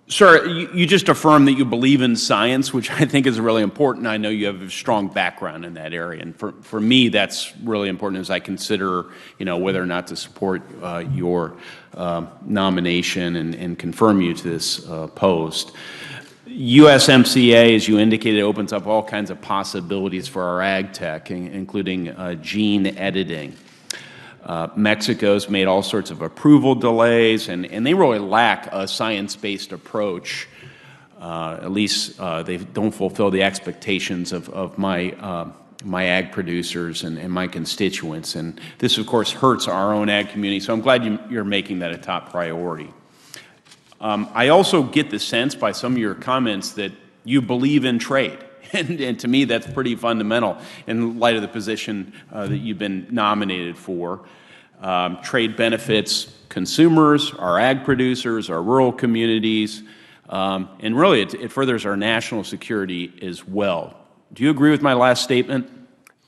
Sir, you just affirmed that you believe in science, which I think is really important. I know you have a strong background in that area, and for me, that's really important as I consider, whether or not to support your nomination and confirm you to this post. USMCA, as you indicated, opens up all kinds of possibilities for our ag tech, including gene editing. Mexico's made all sorts of approval delays, and they really lack a science-based approach. At least they don't fulfill the expectations of my ag producers and my constituents. And this, of course, hurts our own ag community, so I'm glad you're making that a top priority. I also get the sense by some of your comments that you believe in trade. And to me, that's pretty fundamental in light of the position that you've been nominated for. Trade benefits consumers, our ag producers, our rural communities, and really it furthers our national security as well. Do you agree with my last statement?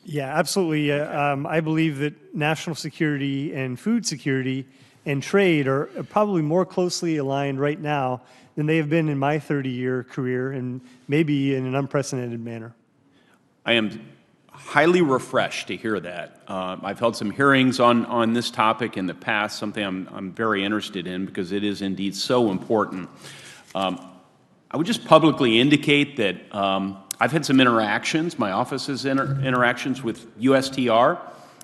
Yeah, absolutely. I believe that national security and food security and trade are probably more closely aligned right now than they have been in my 30-year career, and maybe in an unprecedented manner. I am highly refreshed to hear that. I've held some hearings on this topic in the past, something I'm very interested in because it is indeed so important. I would just publicly indicate that I've had some interactions, my office's interactions with USTR,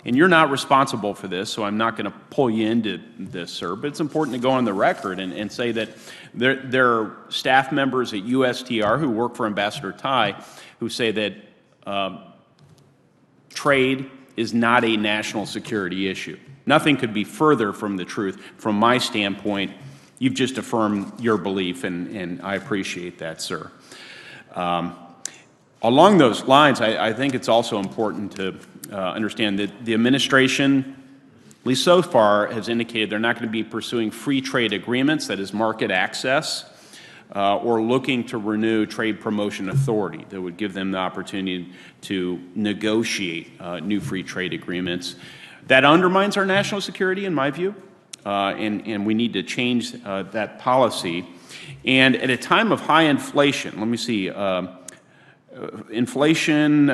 and you're not responsible for this, so I'm not going to pull you into this, sir, but it's important to go on the record and say that there are staff members at USTR who work for Ambassador Tai who say that trade is not a national security issue. Nothing could be further from the truth. From my standpoint, you've just affirmed your belief, and I appreciate that, sir. Along those lines, I think it's also important to understand that the administration, at least so far, has indicated they're not going to be pursuing free trade agreements, that is market access, or looking to renew trade promotion authority that would give them the opportunity to negotiate new free trade agreements. That undermines our national security, in my view, and we need to change that policy. And at a time of high inflation, let me see, inflation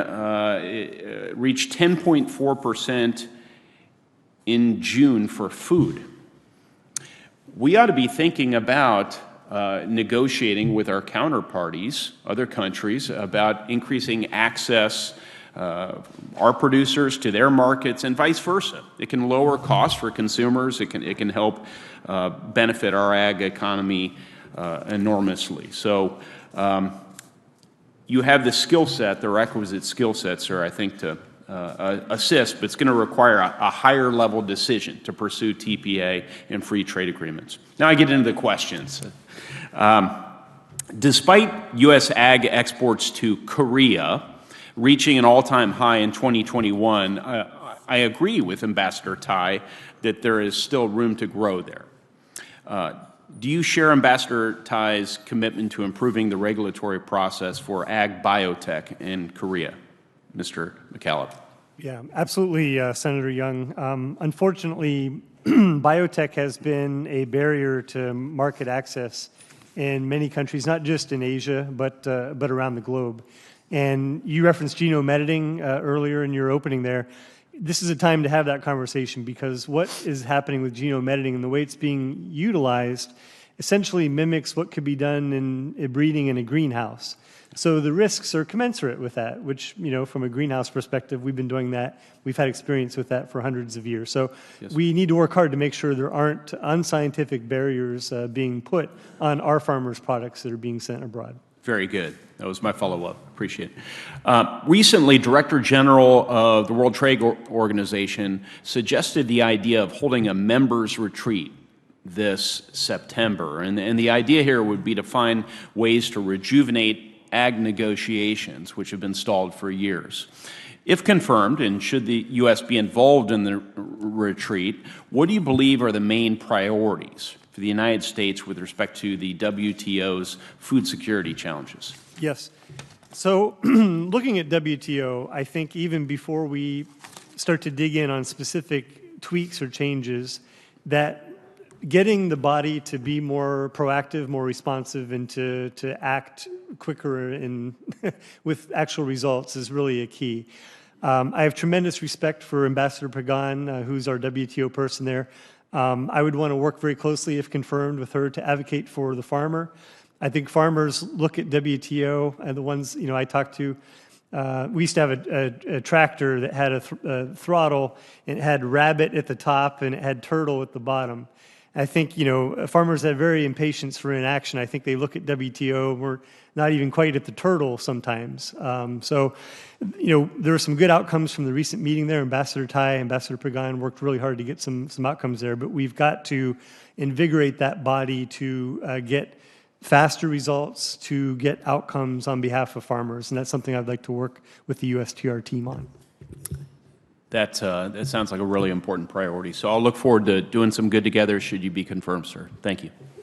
reached 10.4% in June for food. We ought to be thinking about negotiating with our counterparties, other countries, about increasing access, our producers to their markets and vice versa. It can lower costs for consumers. It can help benefit our ag economy enormously. So you have the skill set, the requisite skill set, sir, I think, to assist, but it's going to require a higher level decision to pursue TPA and free trade agreements. Now I get into the questions. Despite U.S. ag exports to Korea reaching an all-time high in 2021, I agree with Ambassador Tai that there is still room to grow there. Do you share Ambassador Tai's commitment to improving the regulatory process for ag biotech in Korea, Mr. McCallum? Yeah, absolutely, Senator Young. Unfortunately, biotech has been a barrier to market access in many countries, not just in Asia, but around the globe. And you referenced genome editing earlier in your opening there. This is a time to have that conversation because what is happening with genome editing and the way it's being utilized essentially mimics what could be done in breeding in a greenhouse. So the risks are commensurate with that, which, from a greenhouse perspective, we've been doing that. We've had experience with that for hundreds of years. So yes, we need to work hard to make sure there aren't unscientific barriers being put on our farmers' products that are being sent abroad. Very good. That was my follow-up. Appreciate it. Recently, Director General of the World Trade Organization suggested the idea of holding a members' retreat this September. And the idea here would be to find ways to rejuvenate ag negotiations, which have been stalled for years. If confirmed, and should the U.S. be involved in the retreat, what do you believe are the main priorities for the United States with respect to the WTO's food security challenges? Yes. So looking at WTO, I think even before we start to dig in on specific tweaks or changes, that getting the body to be more proactive, more responsive, and to act quicker and with actual results is really a key. I have tremendous respect for Ambassador Pagan, who's our WTO person there. I would want to work very closely, if confirmed, with her to advocate for the farmer. I think farmers look at WTO, and the ones I talked to, we used to have a tractor that had a throttle, and it had rabbit at the top, and it had turtle at the bottom. I think, farmers have very impatience for inaction. I think they look at WTO, we're not even quite at the turtle sometimes. So, there were some good outcomes from the recent meeting there. Ambassador Tai, Ambassador Pagan worked really hard to get some outcomes there, but we've got to invigorate that body to get faster results, to get outcomes on behalf of farmers, and that's something I'd like to work with the USTR team on. That sounds like a really important priority. So I'll look forward to doing some good together should you be confirmed, sir. Thank you.